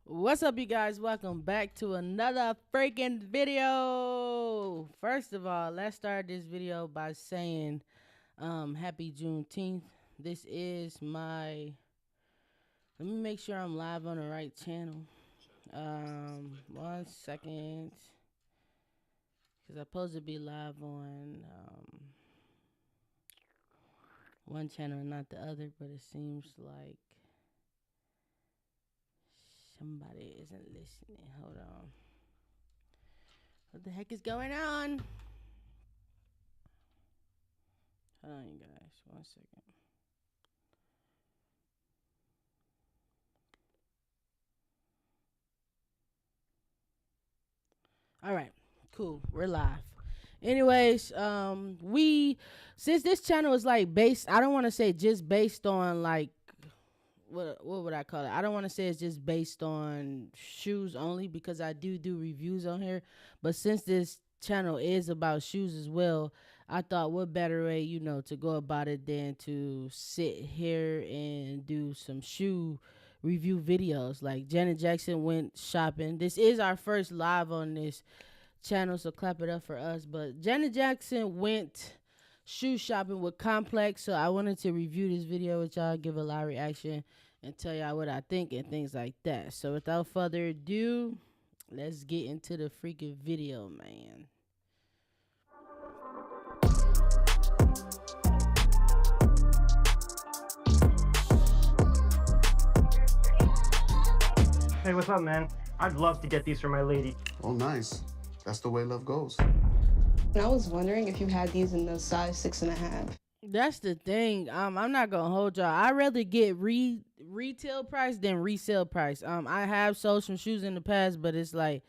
What's up, you guys? Welcome back to another freaking video. First of all, let's start this video by saying happy Juneteenth. This is my let me make sure I'm live on the right channel. 1 second. Cause I'm supposed to be live on one channel and not the other, but it seems like somebody isn't listening. Hold on. What the heck is going on? Hold on, you guys. 1 second. All right, cool. We're live. Anyways, we since this channel is like based, I don't want to say just based on like what would I call it? I don't want to say it's just based on shoes only because I do reviews on here. But since this channel is about shoes as well, I thought what better way, to go about it than to sit here and do some shoe review videos. Like Janet Jackson went shopping. This is our first live on this channel, so clap it up for us. But Janet Jackson went shoe shopping with Complex, so I wanted to review this video with y'all, give a live reaction, and tell y'all what I think and things like that. So without further ado, let's get into the freaking video, man. Hey, what's up, man? I'd love to get these for my lady. Oh, nice. That's the way love goes. I was wondering if you had these in the size 6.5. That's the thing. I'm not gonna hold y'all. I rather get retail price than resale price. I have sold some shoes in the past, but it's like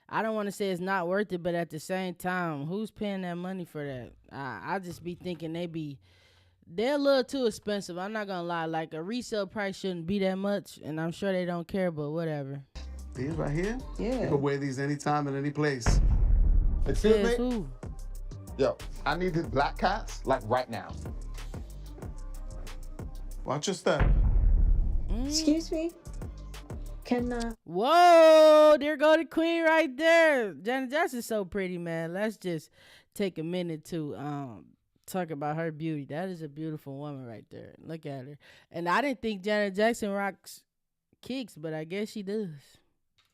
I don't want to say it's not worth it, but at the same time, who's paying that money for that? I just be thinking they're a little too expensive. I'm not gonna lie. Like a resale price shouldn't be that much, and I'm sure they don't care, but whatever. These right here? Yeah. You can wear these anytime and any place. Excuse Says me? who? Yo, I need these black cats, like right now. Watch your step. Excuse me? Can Whoa, there go the queen right there. Janet Jackson's so pretty, man. Let's just take a minute to talk about her beauty. That is a beautiful woman right there. Look at her. And I didn't think Janet Jackson rocks kicks, but I guess she does.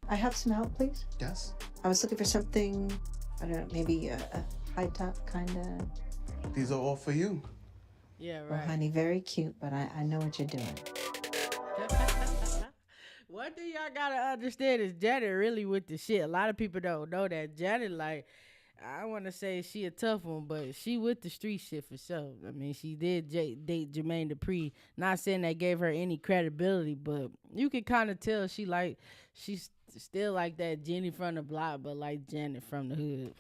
I have some help, please? Yes. I was looking for something, I don't know, maybe a high top kind of. These are all for you. Yeah, Well, right. honey, very cute, but I know what you're doing. One thing y'all gotta understand is Janet really with the shit. A lot of people don't know that. Janet, like, I want to say she a tough one, but she with the street shit for sure. I mean, she did date Jermaine Dupri. Not saying that gave her any credibility, but you can kind of tell she's still like that Jenny from the block, but like Janet from the hood.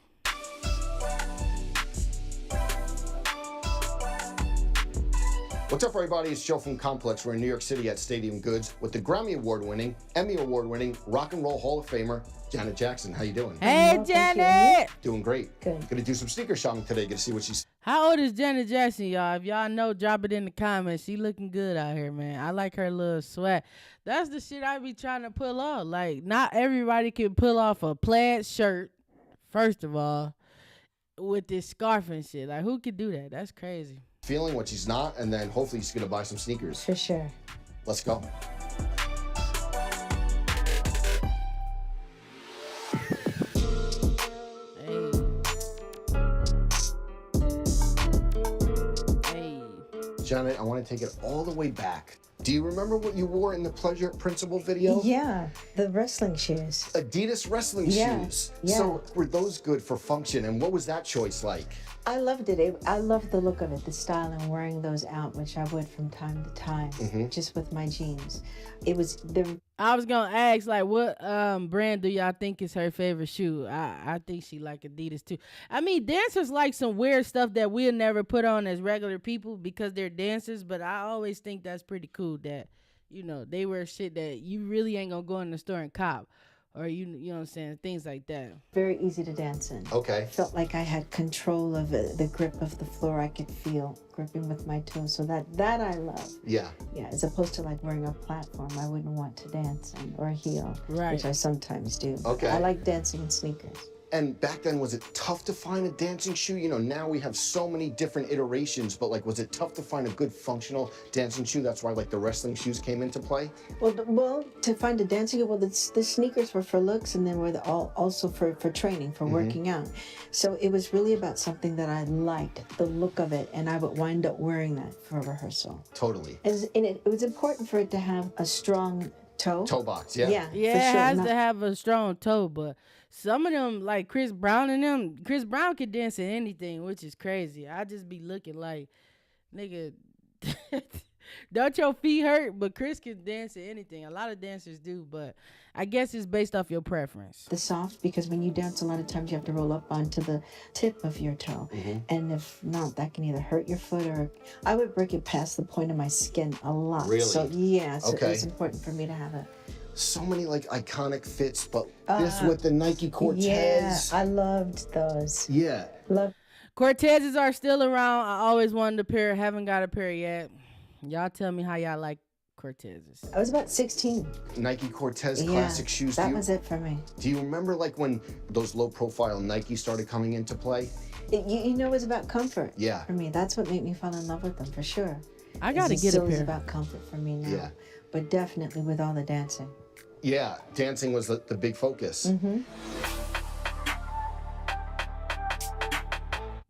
What's up, everybody? It's Joe from Complex. We're in New York City at Stadium Goods with the Grammy Award-winning, Emmy Award-winning, Rock and Roll Hall of Famer, Janet Jackson. How you doing? Hey, well, thank you. Janet! Doing great. Good. Gonna do some sneaker shopping today. Gonna see what she's. How old is Janet Jackson, y'all? If y'all know, drop it in the comments. She looking good out here, man. I like her little sweat. That's the shit I be trying to pull off. Like, not everybody can pull off a plaid shirt, first of all, with this scarf and shit. Like, who could do that? That's crazy. Feeling what she's not, and then hopefully she's gonna buy some sneakers. For sure. Let's go. Hey. Hey. Janet, I want to take it all the way back. Do you remember what you wore in the Pleasure Principle video? Yeah, the wrestling shoes. Adidas wrestling Yeah, shoes. yeah. So were those good for function? And what was that choice like? I loved it. I loved the look of it, the style, and wearing those out, which I would from time to time, just with my jeans. It was the I was gonna ask, like, what brand do y'all think is her favorite shoe? I think she like Adidas too. I mean, dancers like some weird stuff that we'll never put on as regular people because they're dancers. But I always think that's pretty cool that they wear shit that you really ain't gonna go in the store and cop. or you know what I'm saying, things like that. Very easy to dance in. Okay. Felt like I had control of the grip of the floor. I could feel gripping with my toes. So that I love. Yeah. Yeah, as opposed to like wearing a platform, I wouldn't want to dance in, or a heel, Right. which I sometimes do. Okay. I like dancing in sneakers. And back then, was it tough to find a dancing shoe? You know, now we have so many different iterations, but like, was it tough to find a good functional dancing shoe? That's why like the wrestling shoes came into play? Well, to find a dancing, the sneakers were for looks, and then were also for training, for working out. So it was really about something that I liked, the look of it, and I would wind up wearing that for rehearsal. Totally. And it was important for it to have a strong toe. Toe box, yeah? Yeah, Yeah, for it sure. has Not- to have a strong toe, but some of them, like Chris Brown and them, Chris Brown could dance in anything, which is crazy. I just be looking like, nigga, don't your feet hurt? But Chris can dance in anything. A lot of dancers do, but I guess it's based off your preference. The soft, because when you dance, a lot of times you have to roll up onto the tip of your toe, and if not, that can either hurt your foot, or I would break it past the point of my skin a lot. Really? So yeah, so Okay. it's important for me to have a. So many like iconic fits, but this with the Nike Cortez. Yeah, I loved those. Yeah. Love. Cortezes are still around. I always wanted a pair. Haven't got a pair yet. Y'all tell me how y'all like Cortezes. I was about 16. Nike Cortez Yeah, classic shoes. that was it for me. Do you remember like when those low profile Nike started coming into play? You know, it was about comfort. Yeah. For me, that's what made me fall in love with them for sure. I gotta It get a still is pair. about comfort for me now. Yeah. But definitely with all the dancing. Yeah, dancing was the big focus.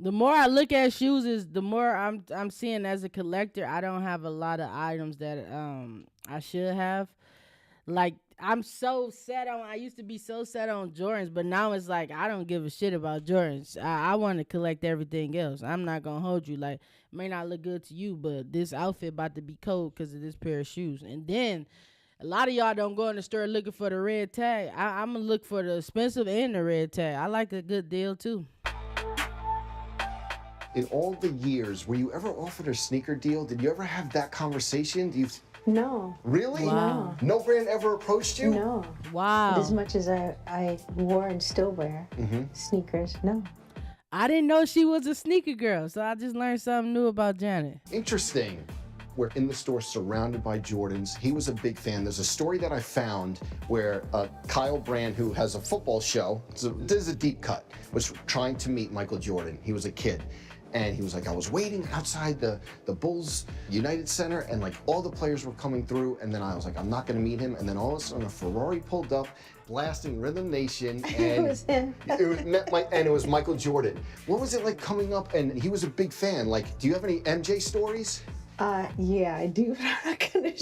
The more I look at shoes, is the more I'm seeing as a collector. I don't have a lot of items that I should have. Like I'm so set on. I used to be so set on Jordans, but now it's like I don't give a shit about Jordans. I want to collect everything else. I'm not gonna hold you. Like it may not look good to you, but this outfit about to be cold because of this pair of shoes. And then a lot of y'all don't go in the store looking for the red tag. I'm gonna look for the expensive and the red tag. I like a good deal too. In all the years, were you ever offered a sneaker deal? Did you ever have that conversation? Do you No. really? Wow. No brand ever approached you? No. Wow. As much as I wore and still wear sneakers, no. I didn't know she was a sneaker girl, so I just learned something new about Janet. Interesting. We're in the store surrounded by Jordans. He was a big fan. There's a story that I found where Kyle Brand, who has a football show, this is a deep cut, was trying to meet Michael Jordan. He was a kid. And he was like, I was waiting outside the Bulls United Center, and like all the players were coming through, and then I was like, I'm not gonna meet him. And then all of a sudden a Ferrari pulled up, blasting Rhythm Nation, and It was him. it was Michael Jordan. What was it like coming up? And he was a big fan. Like, do you have any MJ stories? Yeah, I do, but I'm not gonna.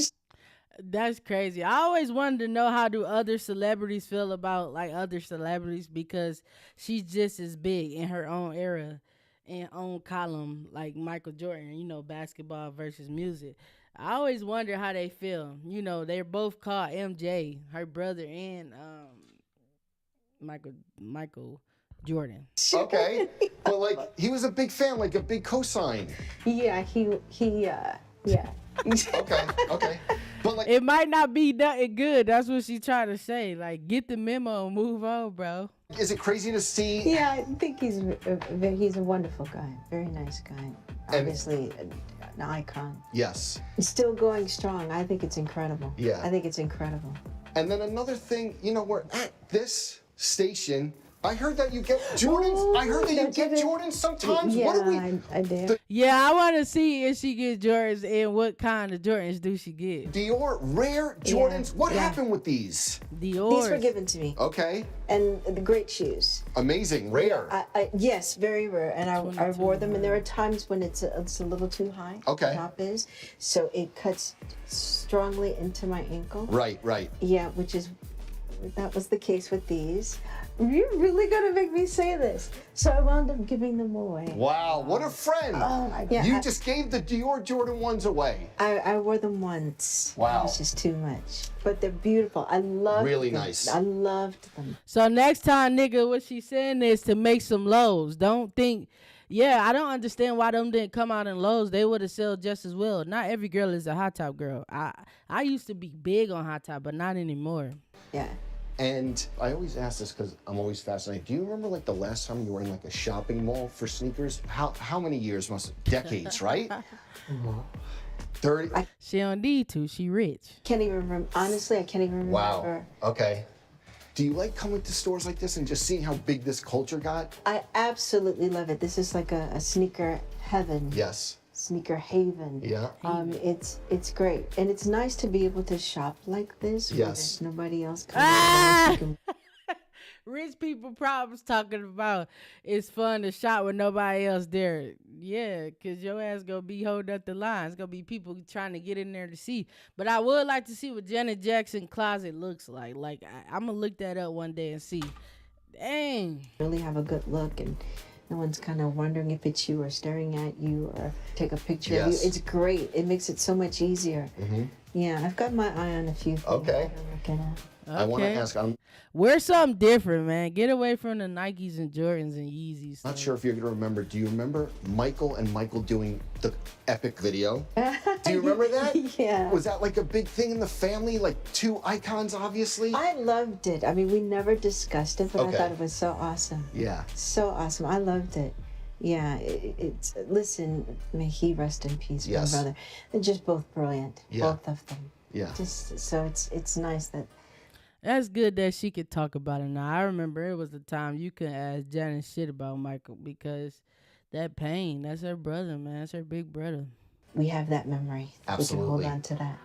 That's crazy. I always wanted to know how do other celebrities feel about like other celebrities, because she's just as big in her own era and own column like Michael Jordan, you know, basketball versus music. I always wonder how they feel. You know, they're both called MJ, her brother, and Michael Jordan. Okay. But like, he was a big fan, like a big cosign. Yeah, yeah. Okay. But like, It might not be nothing good. That's what she trying to say. Like, get the memo and move on, bro. is it crazy to see? Yeah, I think he's a wonderful guy, very nice guy. Obviously, an icon. Yes. Still going strong. I think it's incredible. Yeah. I think it's incredible. And then another thing, you know, we're at this station. I heard that you get Jordans. I heard that you Don't get you- Jordans sometimes. Yeah, What are we? I did. Yeah, I want to see if she gets Jordans and what kind of Jordans do she get. Dior rare Jordans. What yeah. happened with these? Dior. These were given to me, Okay. and the great shoes. Amazing. Rare. Yes, very rare, and I wore them. And there are times when it's a little too high. Okay. The top is, so it cuts strongly into my ankle. Right. Yeah, that was the case with these. You're really gonna make me say this. So I wound up giving them away. Wow. What a friend. Oh my God. You just gave the Dior Jordan ones away. I wore them once. Wow. It was just too much. But they're beautiful. I loved Really them. nice. I loved them. So next time, nigga, what she saying is to make some lows. Don't think. Yeah, I don't understand why them didn't come out in lows. They would have sold just as well. Not every girl is a hot top girl. I used to be big on hot top, but not anymore. Yeah. And I always ask this because I'm always fascinated. Do you remember like the last time you were in like a shopping mall for sneakers? How many years must it? Decades, right? 30? She don't need to. She rich. Can't even remember. Honestly, I can't even remember. Wow. Okay. Do you like coming to stores like this and just seeing how big this culture got? I absolutely love it. This is like a sneaker heaven. Yes. Sneaker haven. Yeah. It's great, and it's nice to be able to shop like this. Where Yes. There's nobody else coming. You can Rich people problems talking about it's fun to shop with nobody else there. Yeah, because your ass gonna be holding up the line. It's gonna be people trying to get in there to see. But I would like to see what Janet Jackson closet looks like. Like, I'm gonna look that up one day and see. Dang. really have a good look, and no one's kind of wondering if it's you or staring at you or take a picture of Yes. you. It's great. It makes it so much easier. Yeah, I've got my eye on a few things Okay. that I'm looking at. I want to ask, I'm Wear something different, man. Get away from the Nikes and Jordans and Yeezys. not sure if you're going to remember. Do you remember Michael and Michael doing the epic video? Do you remember that? Yeah. Was that like a big thing in the family? Like two icons, obviously? I loved it. I mean, we never discussed it, but Okay. I thought it was so awesome. Yeah. So awesome. I loved it. Yeah, it's listen, may he rest in peace, Yes. my brother. They're just both brilliant, Yeah. both of them. Yeah. Just so it's nice that That's good that she could talk about it now. I remember it was the time you couldn't ask Janet shit about Michael because that pain, that's her brother, man. That's her big brother. we have that memory. Absolutely. We can hold on to that.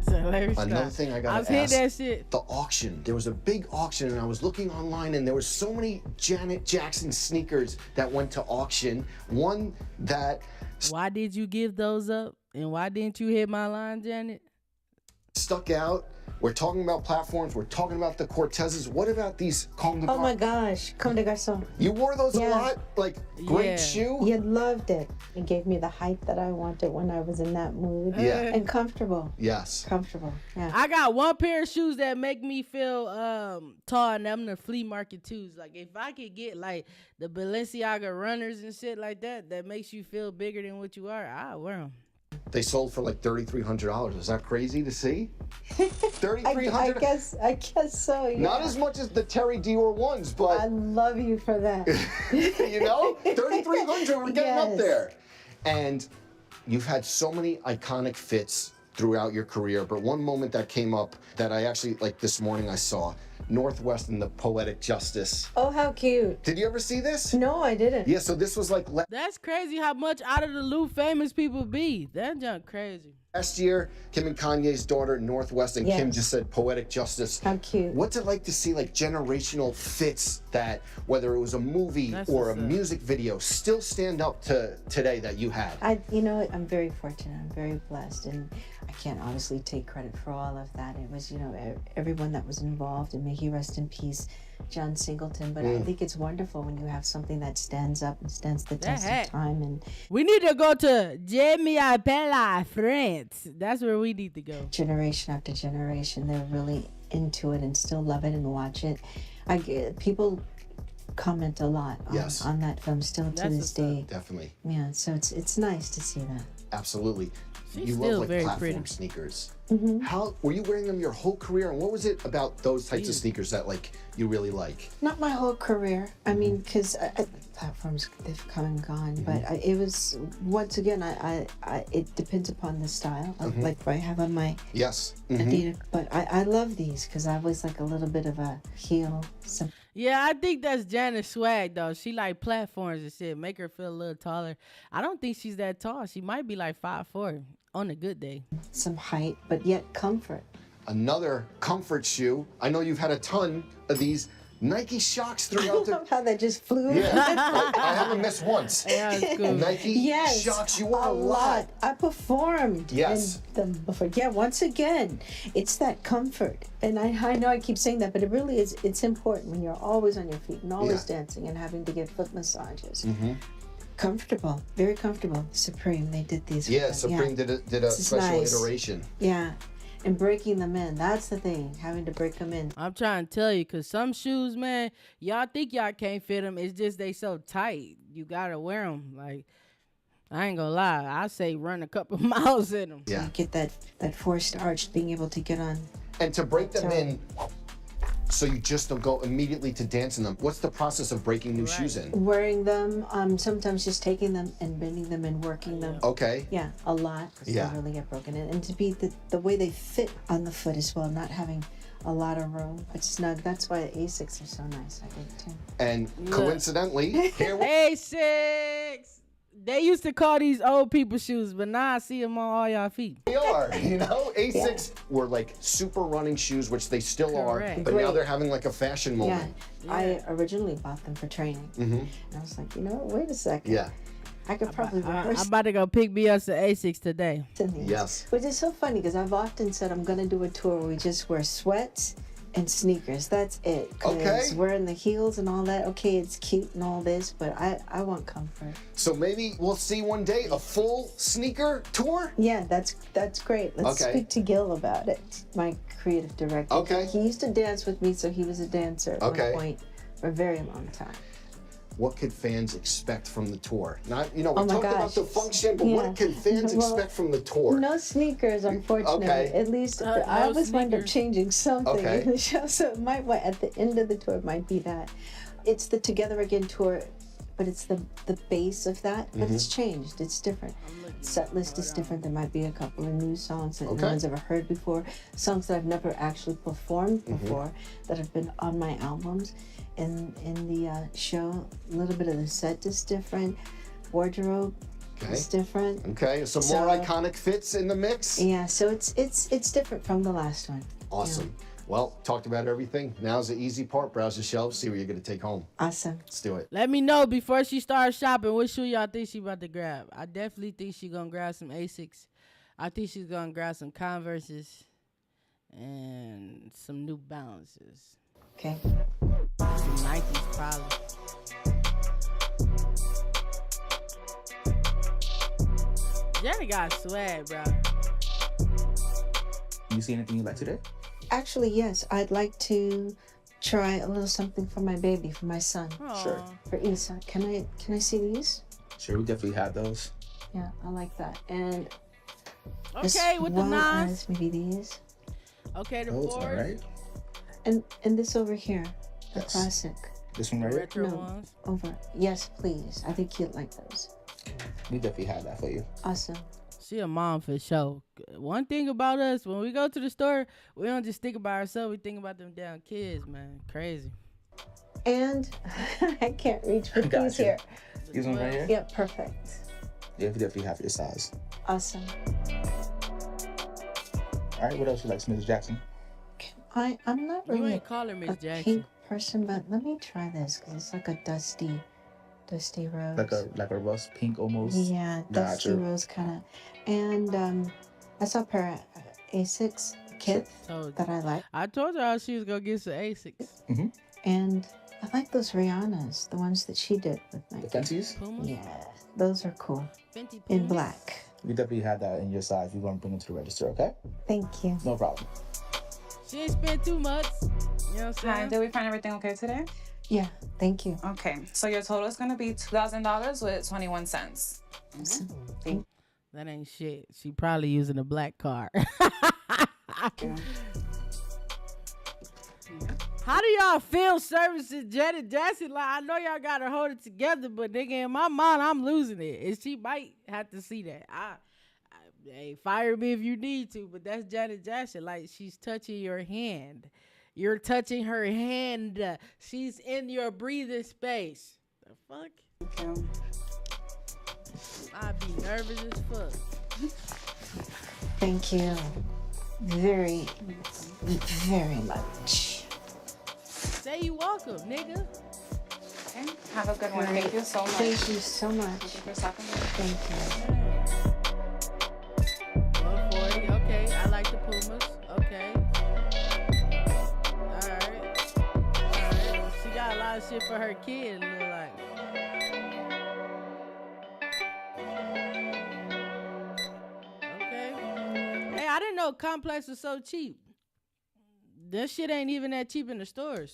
So let me stop. Another thing I I got was to hitting ask. that shit. The auction. There was a big auction, and I was looking online, and there were so many Janet Jackson sneakers that went to auction. One that Why did you give those up? And why didn't you hit my line, Janet? stuck out. We're talking about platforms. We're talking about the Cortezes. What about these Comme des Oh my Garçons? gosh, Comme des Garçons. You wore those a Yeah. lot? Like, great Yeah. shoe? You loved it. It gave me the height that I wanted when I was in that mood. Yeah. And comfortable. Yes. Comfortable. Yeah. I got one pair of shoes that make me feel tall, and them the flea market twos. Like, if I could get like the Balenciaga runners and shit like that, that makes you feel bigger than what you are, I'll wear them. They sold for like $3,300. Is that crazy to see? I $3,300? guess so. Yeah. Not as much as the Terry Dior ones, I but love you for that. you know, 3,300. We're getting up Yes. there. And you've had so many iconic fits throughout your career, but one moment that came up that I actually like this morning I saw Northwest and the Poetic Justice. Oh, how cute. Did you ever see this? No, I didn't. Yeah, so this was like That's crazy how much out of the loop famous people be. That junk crazy. last year, Kim and Kanye's daughter, Northwest, and Kim Yes. just said Poetic Justice. How cute. What's it like to see like generational fits that, whether it was a movie That's or a what's up. music video, still stand up to today that you had? You know what? I'm very fortunate. I'm very blessed, and I can't honestly take credit for all of that. It was, everyone that was involved, and may he rest in peace, John Singleton. But I think it's wonderful when you have something that stands up and stands the test hat. of time. And We need to go to Jamie Appella, France. That's where we need to go. generation after generation, they're really into it and still love it and watch it. People comment a lot Yes. on that film still to That's this what's up. day. Definitely. Yeah, so it's nice to see that. Absolutely. She's You still love like very platform pretty. sneakers. Mm-hmm. How were you wearing them your whole career? And what was it about those types of sneakers that like you really like? Not my whole career. I mean, because platforms, they've come and gone. But it was, once again, it depends upon the style. Like what I have on my Yes. Mhm. Adidas. But I love these because I always like a little bit of a heel. Yeah, I think that's Janet's swag, though. She like platforms and shit. Make her feel a little taller. I don't think she's that tall. She might be like 5'4" on a good day. Some height, but yet comfort. Another comfort shoe. I know you've had a ton of these Nike Shocks throughout the. How that just flew. Yeah, I haven't missed once. Yeah, it's cool. Nike Yes, Shocks, you wore a lot. I performed. Yes. in them before. Yeah, once again, it's that comfort, and I know I keep saying that, but it really is. It's important when you're always on your feet and always Yeah. dancing and having to get foot massages. Mm-hmm. Comfortable, very comfortable. Supreme, they did these. Yeah, with them. Supreme did a This is special nice. iteration. Yeah, and breaking them in. That's the thing. Having to break them in. I'm trying to tell you, because some shoes, man, y'all think y'all can't fit them. It's just they so tight. You got to wear them. Like, I ain't gonna lie. I say run a couple miles in them. Yeah. Get that forced arch, being able to get on. And to break them in, so you just don't go immediately to dance in them. What's the process of breaking new shoes in? Wearing them, sometimes just taking them and bending them and working them. Okay. Yeah, a lot. 'Cause Yeah. they really get broken in. And to be the way they fit on the foot as well, not having a lot of room, but snug. That's why the Asics are so nice, I think, too. And coincidentally, here we Asics. They used to call these old people shoes, but now I see them on all y'all feet. are. You know, Asics were like super running shoes, which they still Correct. are, but now Great. they're having like a fashion Yeah. moment. I originally bought them for training. And I was like, you know what, wait a second. Yeah. I could probably wear I'm about to go pick me up some Asics today. in these. Yes. Which is so funny because I've often said I'm going to do a tour where we just wear sweats and sneakers. That's it. 'Cause Okay. wearing the heels and all that, okay, it's cute and all this, but I want comfort. So maybe we'll see one day a full sneaker tour? Yeah, that's great. Let's Okay. speak to Gil about it, my creative director. Okay. He used to dance with me, so he was a dancer at Okay. one point for a very long time. What could fans expect from the tour? Not, you know, we Oh my talked about gosh. the function, but Yeah. what can fans Well, expect from the tour? No sneakers, unfortunately. Okay. At least I no always wind up sneakers. changing something Okay. in the show, so it might at the end of the tour it might be that. It's the Together Again tour, but it's the base of that, but it's changed. It's different. Set list is different. There might be a couple of new songs that Okay. no one's ever heard before, songs that I've never actually performed before that have been on my albums. In the show, a little bit of the set is different. Wardrobe is different. Okay, some So- more iconic fits in the mix? Yeah, so it's different from the last one. Awesome. Well, talked about everything. Now's the easy part. Browse the shelves, see what you're going to take home. Awesome. Let's do it. Let me know before she starts shopping what shoe y'all think she about to grab. I definitely think she gonna grab some Asics. I think she's gonna grab some Converses and some New Balances. Okay. Some Nikes probably. Jenny got swag, bro. You see anything you like today? Actually, yes. I'd like to try a little something for my baby, for my son, Sure. for Isa. Can I see these? Sure, we definitely have those. Yeah, I like that. And Okay, with the one nines. is maybe these, Okay, the Those, all fours. right. and this over here, the Yes. classic. This one right here, Retro No. ones. Over. Yes, please. I think you'd like those. we definitely have that for you. Awesome. She a mom for sure. One thing about us, when we go to the store, we don't just think about ourselves. We think about them damn kids, man. Crazy. And I can't reach for these Gotcha. here. These one right here? Yep, perfect. Yeah, we definitely have your size. Awesome. All right, what else you like, Mrs. Jackson? I'm not You really ain't call her a Miss Jackson. pink person, but let me try this because it's like a dusty rose. Like a rust pink almost. Yeah, dusty Gotcha. rose kind of. And I saw a pair of Asics kits Told you. that I like. I told her she was gonna get some Asics. And I like those Rihannas, the ones that she did with The Nike. fancies? Puma. Yeah, those are cool. Fenty In Puma. black. We definitely have that in your size. We're going to bring them to the register, okay? Thank you. No problem. She ain't spent too much. You know what I'm saying? Hi, did we find everything okay today? Yeah, thank you. Okay, so your total is gonna be $2,000 with 21 cents. That ain't shit. She probably using a black card. How do y'all feel servicing Janet Jackson? Like, I know y'all gotta hold it together, but nigga, in my mind, I'm losing it. And she might have to see that. Hey, fire me if you need to, but that's Janet Jackson. Like, she's touching your hand. You're touching her hand. She's in your breathing space. The fuck? Thank you. I'd be nervous as fuck. Thank you very, very much. Say you welcome, nigga. Okay, have a good one. Thank you so much. Thank you so much. Thank you for stopping by. Thank you. 140. Okay, I like the Pumas. Okay. All right. She got a lot of shit for her kid. Look like. Okay. Hey, I didn't know Complex was so cheap. This shit ain't even that cheap in the stores.